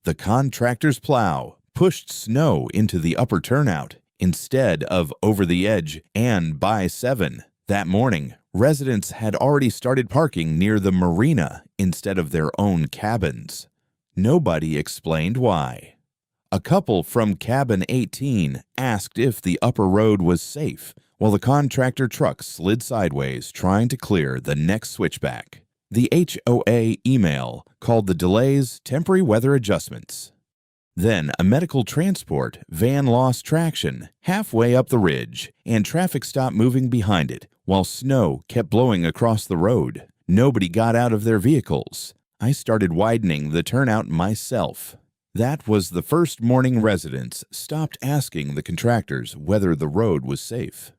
The contractor's plow pushed snow into the upper turnout instead of over the edge and by 7. That morning, residents had already started parking near the marina instead of their own cabins. Nobody explained why. A couple from cabin 18 asked if the upper road was safe, while the contractor truck slid sideways trying to clear the next switchback. The HOA email called the delays temporary weather adjustments. Then a medical transport van lost traction halfway up the ridge, and traffic stopped moving behind it while snow kept blowing across the road. Nobody got out of their vehicles. I started widening the turnout myself. That was the first morning residents stopped asking the contractors whether the road was safe.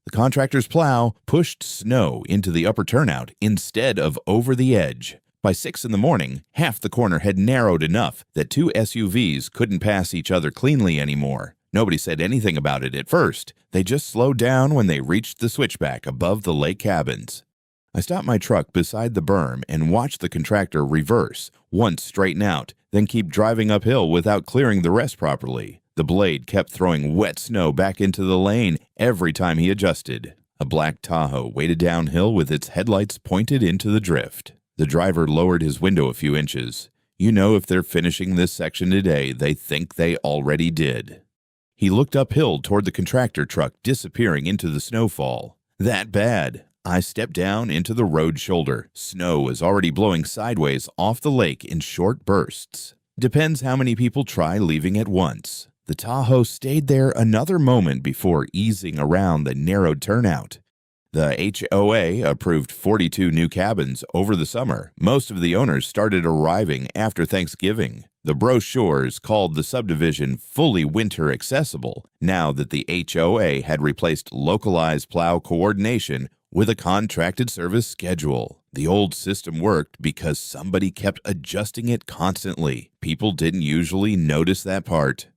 The contractor's plow pushed snow into the upper turnout instead of over the edge. By 6 in the morning, half the corner had narrowed enough that 2 SUVs couldn't pass each other cleanly anymore. Nobody said anything about it at first. They just slowed down when they reached the switchback above the lake cabins. I stopped my truck beside the berm and watched the contractor reverse, once straighten out, then keep driving uphill without clearing the rest properly. The blade kept throwing wet snow back into the lane every time he adjusted. A black Tahoe waited downhill with its headlights pointed into the drift. The driver lowered his window a few inches. You know, if they're finishing this section today, they think they already did. He looked uphill toward the contractor truck disappearing into the snowfall. That bad. I stepped down into the road shoulder. Snow was already blowing sideways off the lake in short bursts. Depends how many people try leaving at once. The Tahoe stayed there another moment before easing around the narrowed turnout. The HOA approved 42 new cabins over the summer. Most of the owners started arriving after Thanksgiving. The brochures called the subdivision fully winter accessible now that the HOA had replaced localized plow coordination with a contracted service schedule. The old system worked because somebody kept adjusting it constantly. People didn't usually notice that part.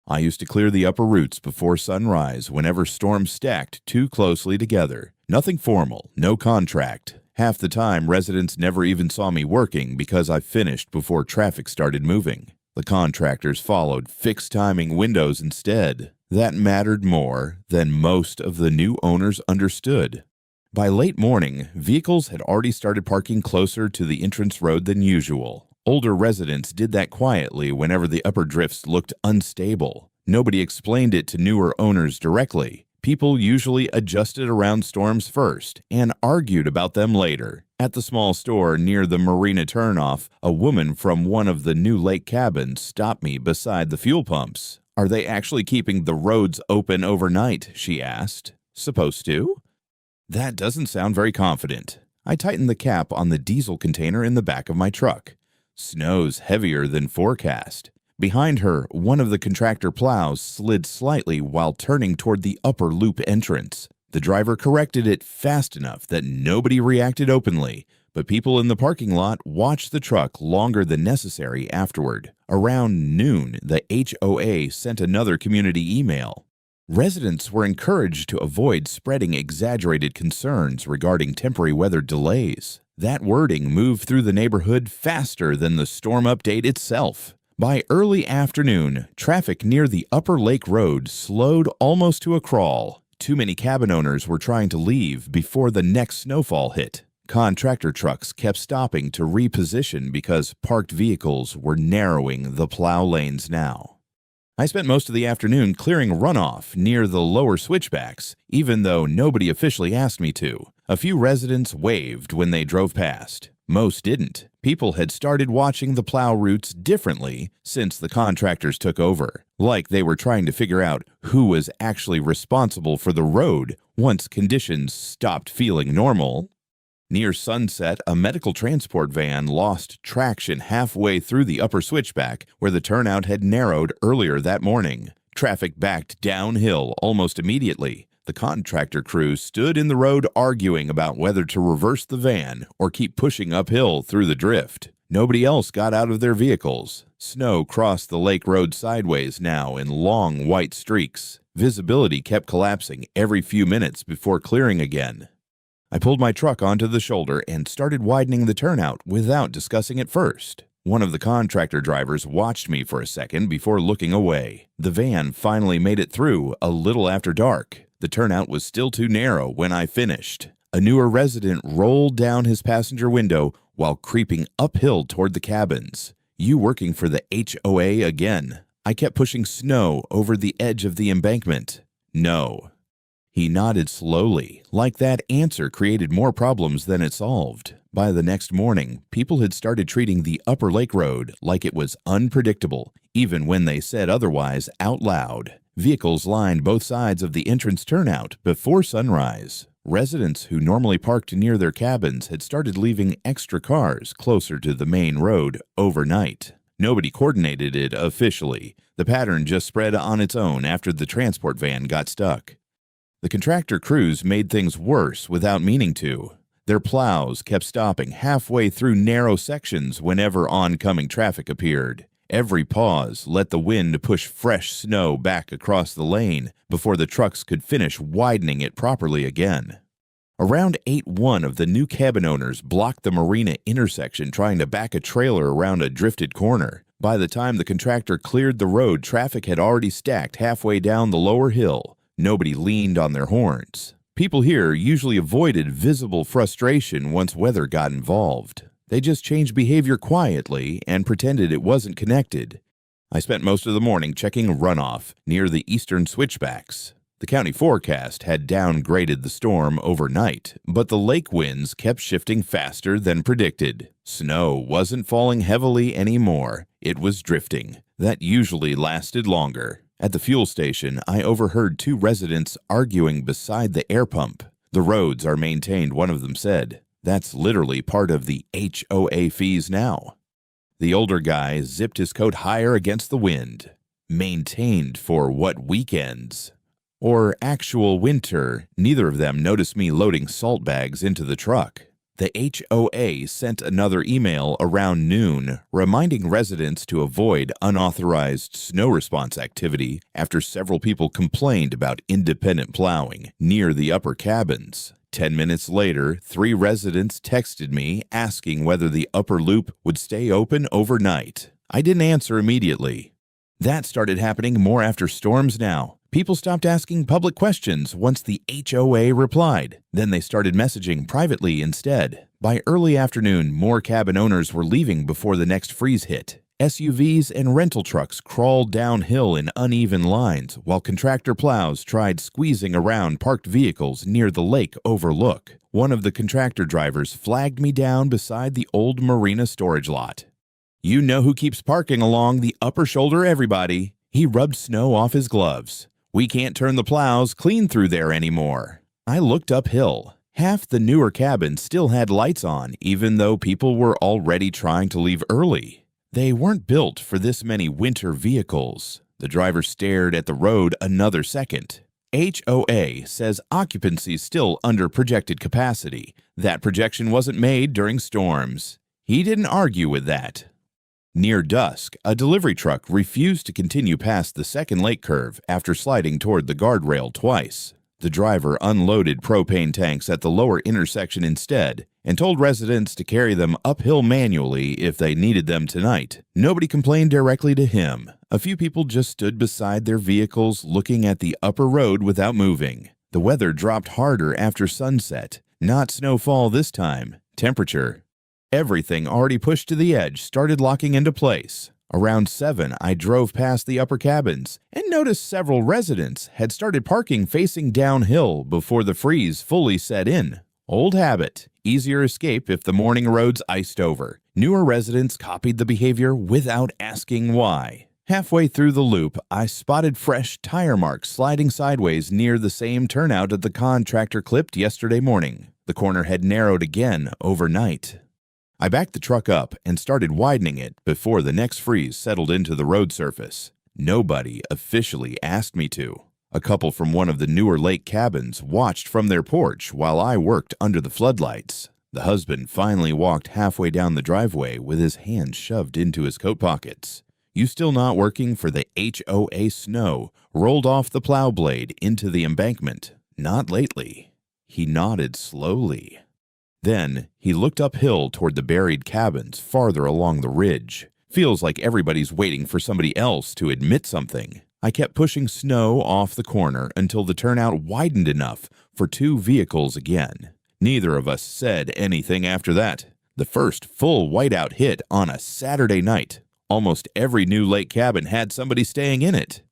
I used to clear the upper routes before sunrise whenever storms stacked too closely together. Nothing formal, no contract. Half the time, residents never even saw me working because I finished before traffic started moving. The contractors followed fixed timing windows instead. That mattered more than most of the new owners understood. By late morning, vehicles had already started parking closer to the entrance road than usual. Older residents did that quietly whenever the upper drifts looked unstable. Nobody explained it to newer owners directly. People usually adjusted around storms first and argued about them later. At the small store near the marina turnoff, a woman from one of the new lake cabins stopped me beside the fuel pumps. "Are they actually keeping the roads open overnight?" she asked. "Supposed to?" That doesn't sound very confident. I tightened the cap on the diesel container in the back of my truck. Snow's heavier than forecast. Behind her, one of the contractor plows slid slightly while turning toward the upper loop entrance. The driver corrected it fast enough that nobody reacted openly, but people in the parking lot watched the truck longer than necessary afterward. Around noon, the HOA sent another community email. Residents were encouraged to avoid spreading exaggerated concerns regarding temporary weather delays. That wording moved through the neighborhood faster than the storm update itself. By early afternoon, traffic near the upper lake road slowed almost to a crawl. Too many cabin owners were trying to leave before the next snowfall hit. Contractor trucks kept stopping to reposition because parked vehicles were narrowing the plow lanes now. I spent most of the afternoon clearing runoff near the lower switchbacks, even though nobody officially asked me to. A few residents waved when they drove past. Most didn't. People had started watching the plow routes differently since the contractors took over, like they were trying to figure out who was actually responsible for the road once conditions stopped feeling normal. Near sunset, a medical transport van lost traction halfway through the upper switchback where the turnout had narrowed earlier that morning. Traffic backed downhill almost immediately. The contractor crew stood in the road arguing about whether to reverse the van or keep pushing uphill through the drift. Nobody else got out of their vehicles. Snow crossed the lake road sideways now in long white streaks. Visibility kept collapsing every few minutes before clearing again. I pulled my truck onto the shoulder and started widening the turnout without discussing it first. One of the contractor drivers watched me for a second before looking away. The van finally made it through a little after dark. The turnout was still too narrow when I finished. A newer resident rolled down his passenger window while creeping uphill toward the cabins. "You working for the HOA again?" I kept pushing snow over the edge of the embankment. "No." He nodded slowly, like that answer created more problems than it solved. By the next morning, people had started treating the Upper Lake Road like it was unpredictable, even when they said otherwise out loud. Vehicles lined both sides of the entrance turnout before sunrise. Residents who normally parked near their cabins had started leaving extra cars closer to the main road overnight. Nobody coordinated it officially. The pattern just spread on its own after the transport van got stuck. The contractor crews made things worse without meaning to. Their plows kept stopping halfway through narrow sections whenever oncoming traffic appeared. Every pause let the wind push fresh snow back across the lane before the trucks could finish widening it properly again. Around 8:01 of the new cabin owners blocked the marina intersection trying to back a trailer around a drifted corner. By the time the contractor cleared the road, traffic had already stacked halfway down the lower hill. Nobody leaned on their horns. People here usually avoided visible frustration once weather got involved. They just changed behavior quietly and pretended it wasn't connected. I spent most of the morning checking runoff near the eastern switchbacks. The county forecast had downgraded the storm overnight, but the lake winds kept shifting faster than predicted. Snow wasn't falling heavily anymore. It was drifting. That usually lasted longer. At the fuel station, I overheard two residents arguing beside the air pump. "The roads are maintained," one of them said. "That's literally part of the HOA fees now." The older guy zipped his coat higher against the wind. Maintained for what weekends? Or actual winter? Neither of them noticed me loading salt bags into the truck. The HOA sent another email around noon reminding residents to avoid unauthorized snow response activity after several people complained about independent plowing near the upper cabins. 10 minutes later, 3 residents texted me asking whether the upper loop would stay open overnight. I didn't answer immediately. That started happening more after storms now. People stopped asking public questions once the HOA replied. Then they started messaging privately instead. By early afternoon, more cabin owners were leaving before the next freeze hit. SUVs and rental trucks crawled downhill in uneven lines, while contractor plows tried squeezing around parked vehicles near the lake overlook. One of the contractor drivers flagged me down beside the old marina storage lot. "You know who keeps parking along the upper shoulder, everybody." He rubbed snow off his gloves. "We can't turn the plows clean through there anymore." I looked uphill. Half the newer cabins still had lights on, even though people were already trying to leave early. They weren't built for this many winter vehicles. The driver stared at the road another second. HOA says occupancy's still under projected capacity. That projection wasn't made during storms. He didn't argue with that. Near dusk, a delivery truck refused to continue past the second lake curve after sliding toward the guardrail twice. The driver unloaded propane tanks at the lower intersection instead and told residents to carry them uphill manually if they needed them tonight. Nobody complained directly to him. A few people just stood beside their vehicles looking at the upper road without moving. The weather dropped harder after sunset. Not snowfall this time. Temperature. Everything already pushed to the edge started locking into place. Around 7, I drove past the upper cabins and noticed several residents had started parking facing downhill before the freeze fully set in. Old habit, easier escape if the morning roads iced over. Newer residents copied the behavior without asking why. Halfway through the loop, I spotted fresh tire marks sliding sideways near the same turnout that the contractor clipped yesterday morning. The corner had narrowed again overnight. I backed the truck up and started widening it before the next freeze settled into the road surface. Nobody officially asked me to. A couple from one of the newer lake cabins watched from their porch while I worked under the floodlights. The husband finally walked halfway down the driveway with his hands shoved into his coat pockets. "You still not working for the HOA snow?" rolled off the plow blade into the embankment. "Not lately." He nodded slowly. Then he looked uphill toward the buried cabins farther along the ridge. Feels like everybody's waiting for somebody else to admit something. I kept pushing snow off the corner until the turnout widened enough for 2 vehicles again. Neither of us said anything after that. The first full whiteout hit on a Saturday night. Almost every new lake cabin had somebody staying in it.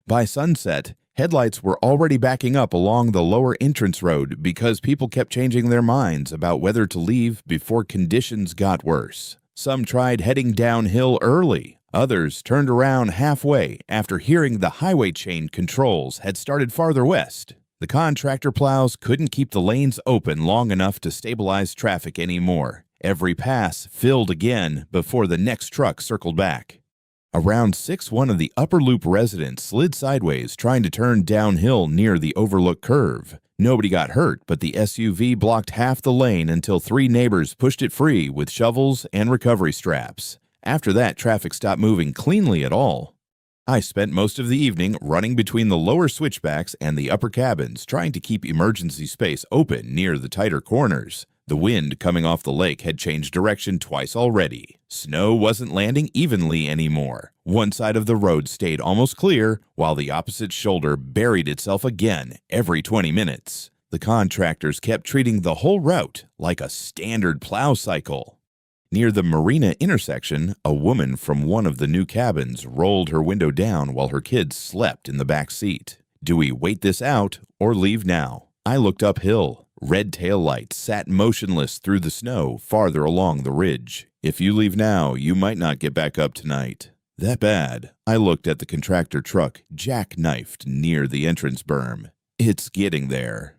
By sunset, headlights were already backing up along the lower entrance road because people kept changing their minds about whether to leave before conditions got worse. Some tried heading downhill early. Others turned around halfway after hearing the highway chain controls had started farther west. The contractor plows couldn't keep the lanes open long enough to stabilize traffic anymore. Every pass filled again before the next truck circled back. Around 6, one of the upper loop residents slid sideways trying to turn downhill near the overlook curve. Nobody got hurt, but the SUV blocked half the lane until 3 neighbors pushed it free with shovels and recovery straps. After that, traffic stopped moving cleanly at all. I spent most of the evening running between the lower switchbacks and the upper cabins, trying to keep emergency space open near the tighter corners. The wind coming off the lake had changed direction twice already. Snow wasn't landing evenly anymore. One side of the road stayed almost clear, while the opposite shoulder buried itself again every 20 minutes. The contractors kept treating the whole route like a standard plow cycle. Near the marina intersection, a woman from one of the new cabins rolled her window down while her kids slept in the back seat. Do we wait this out or leave now? I looked uphill. Red taillights sat motionless through the snow farther along the ridge. If you leave now, you might not get back up tonight. That bad? I looked at the contractor truck jackknifed near the entrance berm. It's getting there.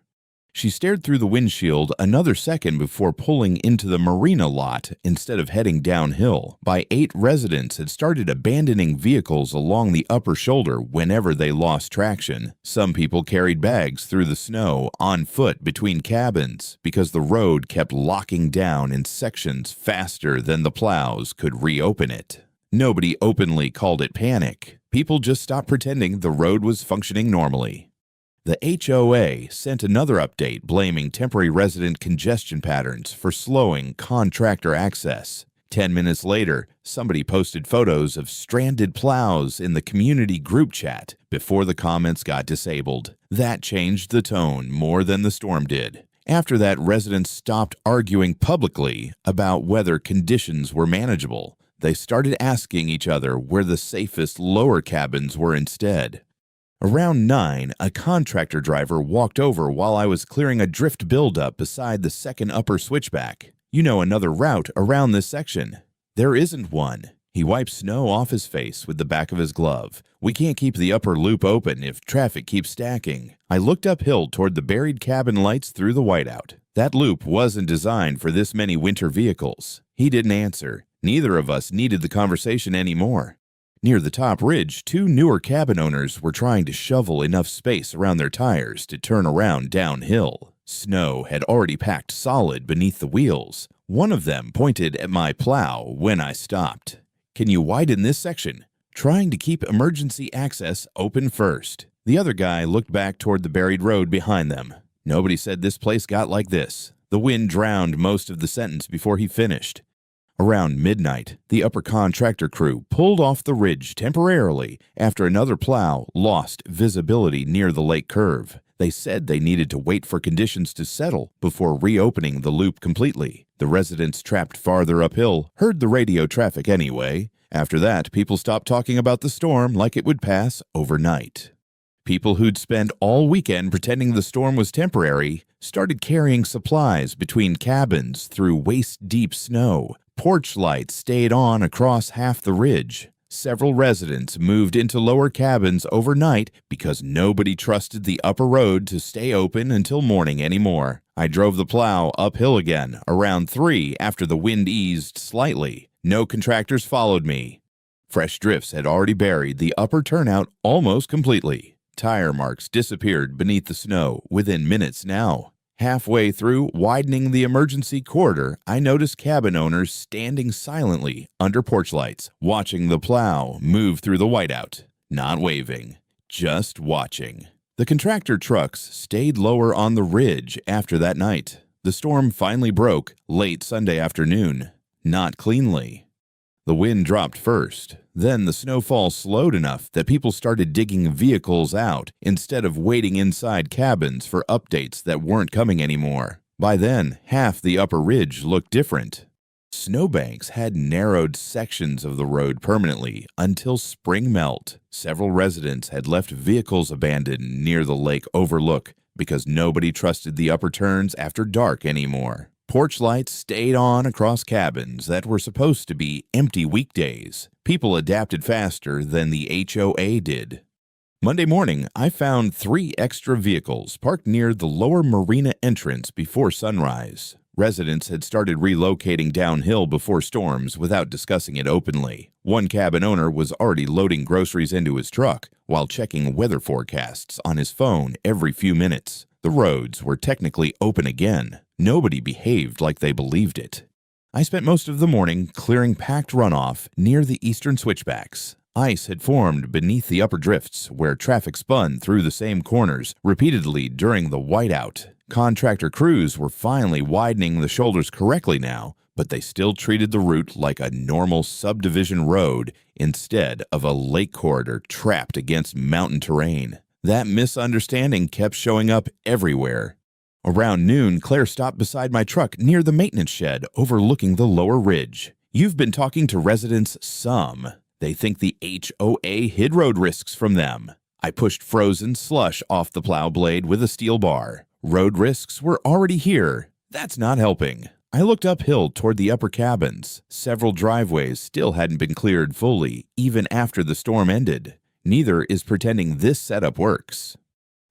She stared through the windshield another second before pulling into the marina lot instead of heading downhill. By 8, residents had started abandoning vehicles along the upper shoulder whenever they lost traction. Some people carried bags through the snow on foot between cabins because the road kept locking down in sections faster than the plows could reopen it. Nobody openly called it panic. People just stopped pretending the road was functioning normally. The HOA sent another update blaming temporary resident congestion patterns for slowing contractor access. 10 minutes later, somebody posted photos of stranded plows in the community group chat before the comments got disabled. That changed the tone more than the storm did. After that, residents stopped arguing publicly about whether conditions were manageable. They started asking each other where the safest lower cabins were instead. Around 9, a contractor driver walked over while I was clearing a drift buildup beside the second upper switchback. You know another route around this section. There isn't one. He wiped snow off his face with the back of his glove. We can't keep the upper loop open if traffic keeps stacking. I looked uphill toward the buried cabin lights through the whiteout. That loop wasn't designed for this many winter vehicles. He didn't answer. Neither of us needed the conversation anymore. Near the top ridge, 2 newer cabin owners were trying to shovel enough space around their tires to turn around downhill. Snow had already packed solid beneath the wheels. One of them pointed at my plow when I stopped. "Can you widen this section?" Trying to keep emergency access open first. The other guy looked back toward the buried road behind them. Nobody said this place got like this. The wind drowned most of the sentence before he finished. Around midnight, the upper contractor crew pulled off the ridge temporarily after another plow lost visibility near the lake curve. They said they needed to wait for conditions to settle before reopening the loop completely. The residents trapped farther uphill heard the radio traffic anyway. After that, people stopped talking about the storm like it would pass overnight. People who'd spent all weekend pretending the storm was temporary started carrying supplies between cabins through waist-deep snow. Porch lights stayed on across half the ridge. Several residents moved into lower cabins overnight because nobody trusted the upper road to stay open until morning anymore. I drove the plow uphill again around 3 after the wind eased slightly. No contractors followed me. Fresh drifts had already buried the upper turnout almost completely. Tire marks disappeared beneath the snow within minutes now. Halfway through widening the emergency corridor, I noticed cabin owners standing silently under porch lights, watching the plow move through the whiteout. Not waving, just watching. The contractor trucks stayed lower on the ridge after that night. The storm finally broke late Sunday afternoon, not cleanly. The wind dropped first, then the snowfall slowed enough that people started digging vehicles out instead of waiting inside cabins for updates that weren't coming anymore. By then, half the upper ridge looked different. Snowbanks had narrowed sections of the road permanently until spring melt. Several residents had left vehicles abandoned near the lake overlook because nobody trusted the upper turns after dark anymore. Porch lights stayed on across cabins that were supposed to be empty weekdays. People adapted faster than the HOA did. Monday morning, I found 3 extra vehicles parked near the lower marina entrance before sunrise. Residents had started relocating downhill before storms without discussing it openly. One cabin owner was already loading groceries into his truck while checking weather forecasts on his phone every few minutes. The roads were technically open again. Nobody behaved like they believed it. I spent most of the morning clearing packed runoff near the eastern switchbacks. Ice had formed beneath the upper drifts where traffic spun through the same corners repeatedly during the whiteout. Contractor crews were finally widening the shoulders correctly now, but they still treated the route like a normal subdivision road instead of a lake corridor trapped against mountain terrain. That misunderstanding kept showing up everywhere. Around noon, Claire stopped beside my truck near the maintenance shed overlooking the lower ridge. "You've been talking to residents some. They think the HOA hid road risks from them." I pushed frozen slush off the plow blade with a steel bar. Road risks were already here. That's not helping. I looked uphill toward the upper cabins. Several driveways still hadn't been cleared fully, even after the storm ended. Neither is pretending this setup works.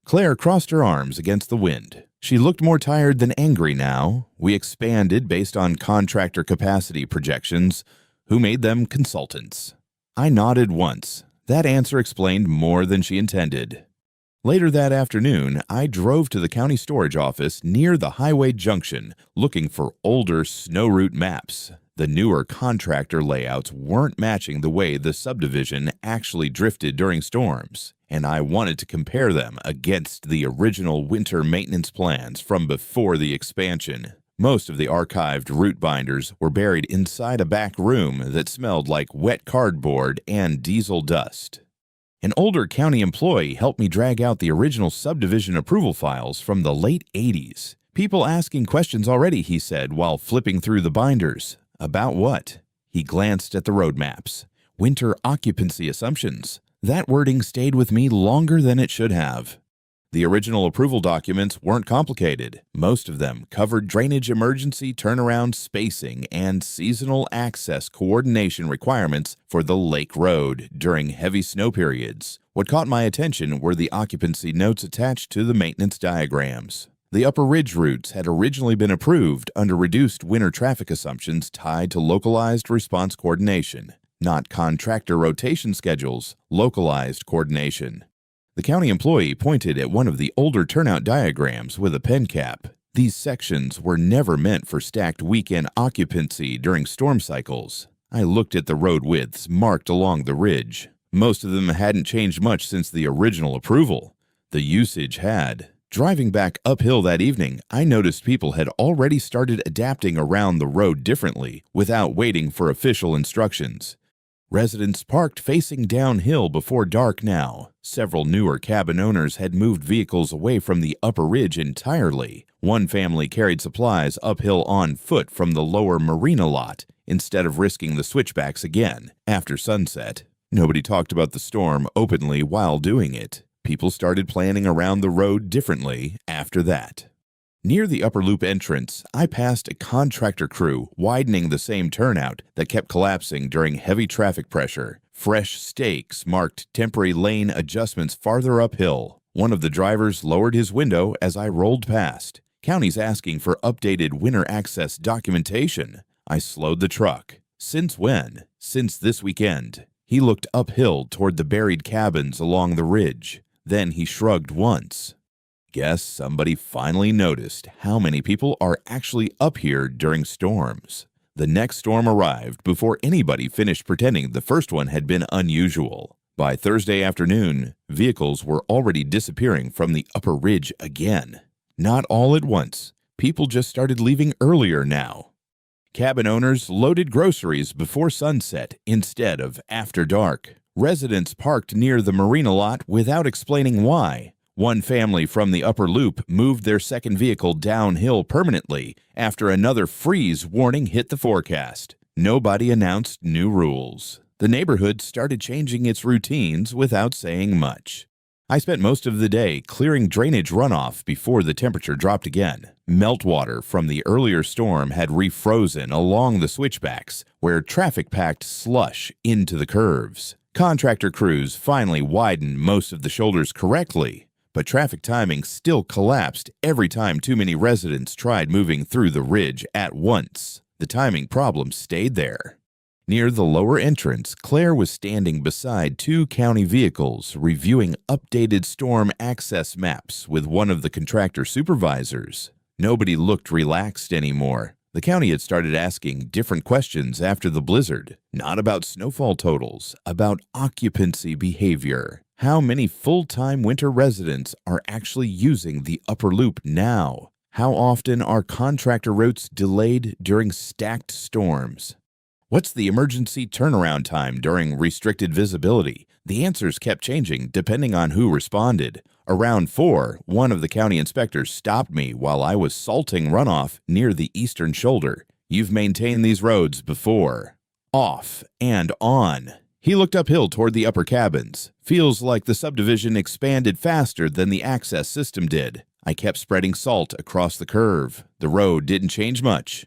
Claire crossed her arms against the wind. She looked more tired than angry now. We expanded based on contractor capacity projections. Who made them consultants? I nodded once. That answer explained more than she intended. Later that afternoon, I drove to the county storage office near the highway junction looking for older snow route maps. The newer contractor layouts weren't matching the way the subdivision actually drifted during storms, and I wanted to compare them against the original winter maintenance plans from before the expansion. Most of the archived route binders were buried inside a back room that smelled like wet cardboard and diesel dust. An older county employee helped me drag out the original subdivision approval files from the late 80s. "People asking questions already," he said while flipping through the binders. "About what?" He glanced at the road maps. "Winter occupancy assumptions." That wording stayed with me longer than it should have. The original approval documents weren't complicated. Most of them covered drainage emergency turnaround spacing and seasonal access coordination requirements for the lake road during heavy snow periods. What caught my attention were the occupancy notes attached to the maintenance diagrams. The upper ridge routes had originally been approved under reduced winter traffic assumptions tied to localized response coordination, not contractor rotation schedules, localized coordination. The county employee pointed at one of the older turnout diagrams with a pen cap. These sections were never meant for stacked weekend occupancy during storm cycles. I looked at the road widths marked along the ridge. Most of them hadn't changed much since the original approval. The usage had. Driving back uphill that evening, I noticed people had already started adapting around the road differently without waiting for official instructions. Residents parked facing downhill before dark now. Several newer cabin owners had moved vehicles away from the upper ridge entirely. One family carried supplies uphill on foot from the lower marina lot instead of risking the switchbacks again after sunset. Nobody talked about the storm openly while doing it. People started planning around the road differently after that. Near the upper loop entrance, I passed a contractor crew widening the same turnout that kept collapsing during heavy traffic pressure. Fresh stakes marked temporary lane adjustments farther uphill. One of the drivers lowered his window as I rolled past. "County's asking for updated winter access documentation." I slowed the truck. "Since when?" "Since this weekend." He looked uphill toward the buried cabins along the ridge. Then he shrugged once. Guess somebody finally noticed how many people are actually up here during storms. The next storm arrived before anybody finished pretending the first one had been unusual. By Thursday afternoon, vehicles were already disappearing from the upper ridge again. Not all at once, People just started leaving earlier now. Cabin owners loaded groceries before sunset instead of after dark. Residents parked near the marina lot without explaining why. One family from the upper loop moved their second vehicle downhill permanently after another freeze warning hit the forecast. Nobody announced new rules. The neighborhood started changing its routines without saying much. I spent most of the day clearing drainage runoff before the temperature dropped again. Meltwater from the earlier storm had refrozen along the switchbacks, where traffic packed slush into the curves. Contractor crews finally widened most of the shoulders correctly, but traffic timing still collapsed every time too many residents tried moving through the ridge at once. The timing problem stayed there. Near the lower entrance, Claire was standing beside two county vehicles reviewing updated storm access maps with one of the contractor supervisors. Nobody looked relaxed anymore. The county had started asking different questions after the blizzard, not about snowfall totals, about occupancy behavior. How many full-time winter residents are actually using the upper loop now? How often are contractor routes delayed during stacked storms? What's the emergency turnaround time during restricted visibility? The answers kept changing depending on who responded. Around 4, one of the county inspectors stopped me while I was salting runoff near the eastern shoulder. "You've maintained these roads before." Off and on. He looked uphill toward the upper cabins. "Feels like the subdivision expanded faster than the access system did." I kept spreading salt across the curve. The road didn't change much.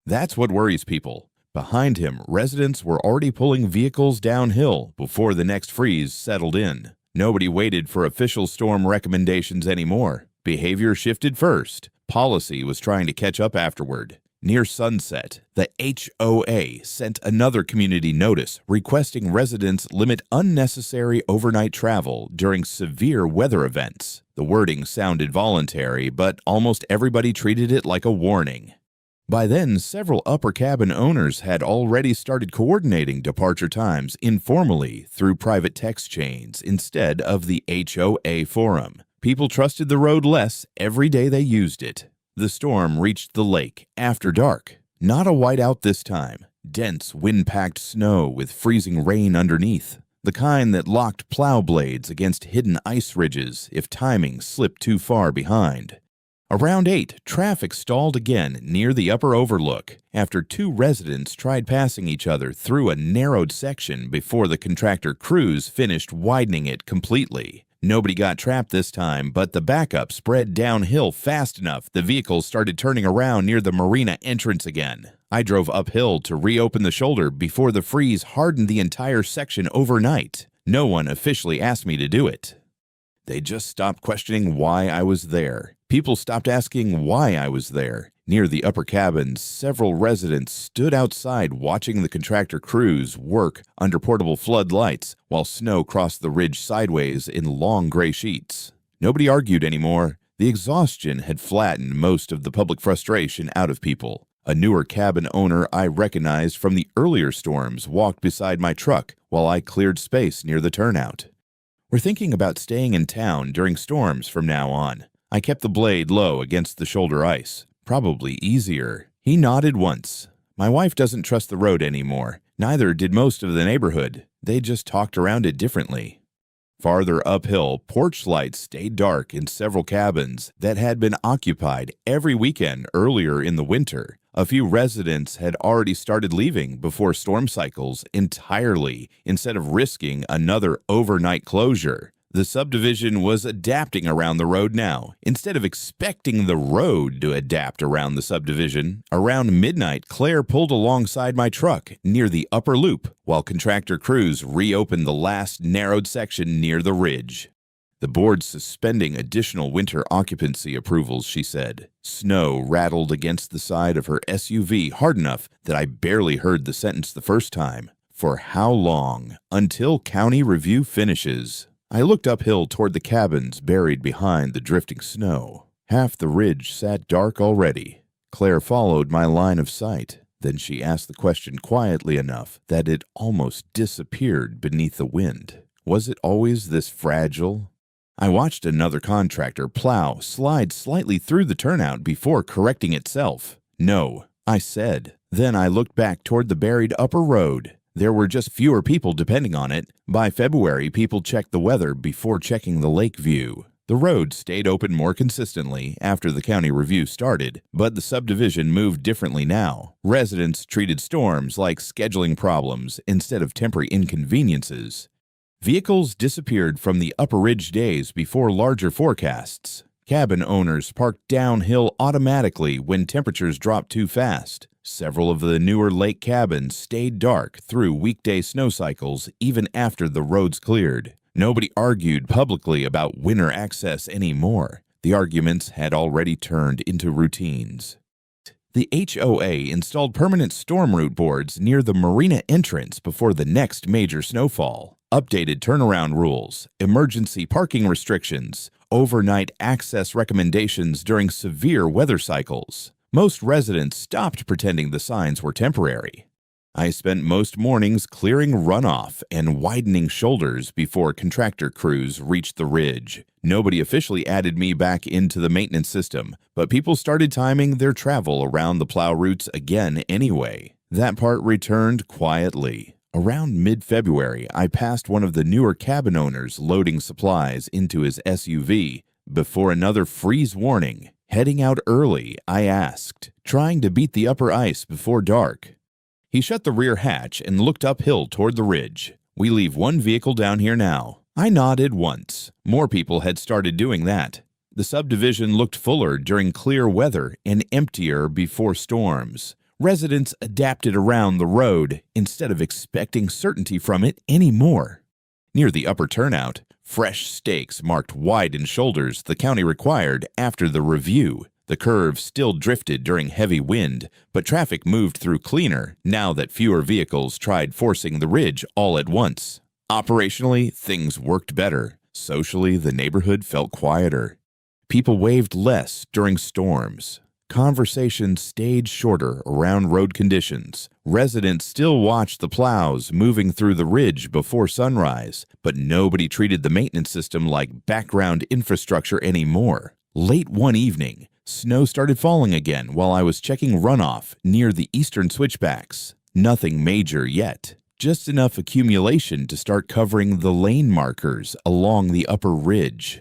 That's what worries people. Behind him, residents were already pulling vehicles downhill before the next freeze settled in. Nobody waited for official storm recommendations anymore. Behavior shifted first. Policy was trying to catch up afterward. Near sunset, the HOA sent another community notice requesting residents limit unnecessary overnight travel during severe weather events. The wording sounded voluntary, but almost everybody treated it like a warning. By then, several upper cabin owners had already started coordinating departure times informally through private text chains instead of the HOA forum. People trusted the road less every day they used it. The storm reached the lake after dark. Not a whiteout this time. Dense, wind-packed snow with freezing rain underneath. The kind that locked plow blades against hidden ice ridges if timing slipped too far behind. Around 8, traffic stalled again near the upper overlook after two residents tried passing each other through a narrowed section before the contractor crews finished widening it completely. Nobody got trapped this time, but the backup spread downhill fast enough the vehicles started turning around near the marina entrance again. I drove uphill to reopen the shoulder before the freeze hardened the entire section overnight. No one officially asked me to do it. They just stopped questioning why I was there. People stopped asking why I was there. Near the upper cabins, several residents stood outside watching the contractor crews work under portable floodlights while snow crossed the ridge sideways in long gray sheets. Nobody argued anymore. The exhaustion had flattened most of the public frustration out of people. A newer cabin owner I recognized from the earlier storms walked beside my truck while I cleared space near the turnout. "We're thinking about staying in town during storms from now on." I kept the blade low against the shoulder ice. "Probably easier." He nodded once. "My wife doesn't trust the road anymore. Neither did most of the neighborhood. They just talked around it differently." Farther uphill, porch lights stayed dark in several cabins that had been occupied every weekend earlier in the winter. A few residents had already started leaving before storm cycles entirely instead of risking another overnight closure. The subdivision was adapting around the road now, instead of expecting the road to adapt around the subdivision. Around midnight, Claire pulled alongside my truck near the upper loop, while contractor crews reopened the last narrowed section near the ridge. "The board's suspending additional winter occupancy approvals," she said. Snow rattled against the side of her SUV hard enough that I barely heard the sentence the first time. "For how long? Until county review finishes." I looked uphill toward the cabins buried behind the drifting snow. Half the ridge sat dark already. Claire followed my line of sight. Then she asked the question quietly enough that it almost disappeared beneath the wind. Was it always this fragile? I watched another contractor plow slide slightly through the turnout before correcting itself. "No," I said. Then I looked back toward the buried upper road. There were just fewer people depending on it. By February, people checked the weather before checking the lake view. The road stayed open more consistently after the county review started, but the subdivision moved differently now. Residents treated storms like scheduling problems instead of temporary inconveniences. Vehicles disappeared from the upper ridge days before larger forecasts. Cabin owners parked downhill automatically when temperatures dropped too fast. Several of the newer lake cabins stayed dark through weekday snow cycles even after the roads cleared. Nobody argued publicly about winter access anymore. The arguments had already turned into routines. The HOA installed permanent storm route boards near the marina entrance before the next major snowfall. Updated turnaround rules, emergency parking restrictions, overnight access recommendations during severe weather cycles. Most residents stopped pretending the signs were temporary. I spent most mornings clearing runoff and widening shoulders before contractor crews reached the ridge. Nobody officially added me back into the maintenance system, but people started timing their travel around the plow routes again anyway. That part returned quietly. Around mid-February, I passed one of the newer cabin owners loading supplies into his SUV before another freeze warning. Heading out early, I asked, trying to beat the upper ice before dark. He shut the rear hatch and looked uphill toward the ridge. "We leave one vehicle down here now." I nodded once. More people had started doing that. The subdivision looked fuller during clear weather and emptier before storms. Residents adapted around the road instead of expecting certainty from it anymore. Near the upper turnout, fresh stakes marked widened shoulders the county required after the review. The curve still drifted during heavy wind, but traffic moved through cleaner now that fewer vehicles tried forcing the ridge all at once. Operationally, things worked better. Socially, the neighborhood felt quieter. People waved less during storms. Conversations stayed shorter around road conditions. Residents still watched the plows moving through the ridge before sunrise, but nobody treated the maintenance system like background infrastructure anymore. Late one evening, snow started falling again while I was checking runoff near the eastern switchbacks. Nothing major yet, just enough accumulation to start covering the lane markers along the upper ridge.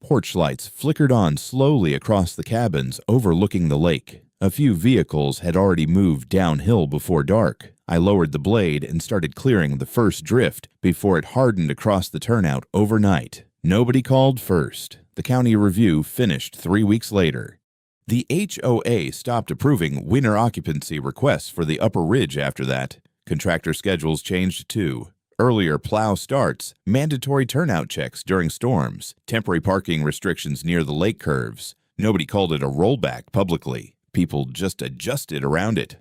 Porch lights flickered on slowly across the cabins overlooking the lake. A few vehicles had already moved downhill before dark. I lowered the blade and started clearing the first drift before it hardened across the turnout overnight. Nobody called first. The county review finished 3 weeks later. The HOA stopped approving winter occupancy requests for the upper ridge after that. Contractor schedules changed too. Earlier plow starts, mandatory turnout checks during storms, temporary parking restrictions near the lake curves. Nobody called it a rollback publicly. People just adjusted around it.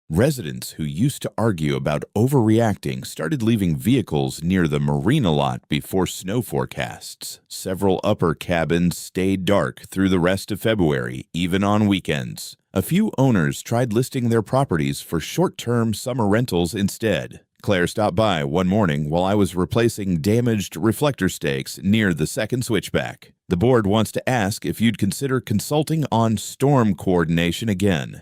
Residents who used to argue about overreacting started leaving vehicles near the marina lot before snow forecasts. Several upper cabins stayed dark through the rest of February, even on weekends. A few owners tried listing their properties for short-term summer rentals instead. Claire stopped by one morning while I was replacing damaged reflector stakes near the second switchback. "The board wants to ask if you'd consider consulting on storm coordination again."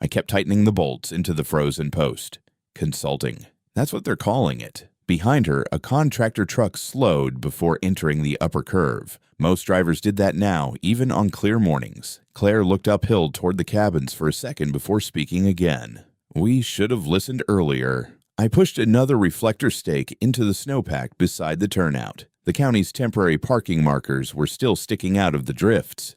I kept tightening the bolts into the frozen post. Consulting. That's what they're calling it. Behind her, a contractor truck slowed before entering the upper curve. Most drivers did that now, even on clear mornings. Claire looked uphill toward the cabins for a second before speaking again. "We should have listened earlier." I pushed another reflector stake into the snowpack beside the turnout. The county's temporary parking markers were still sticking out of the drifts.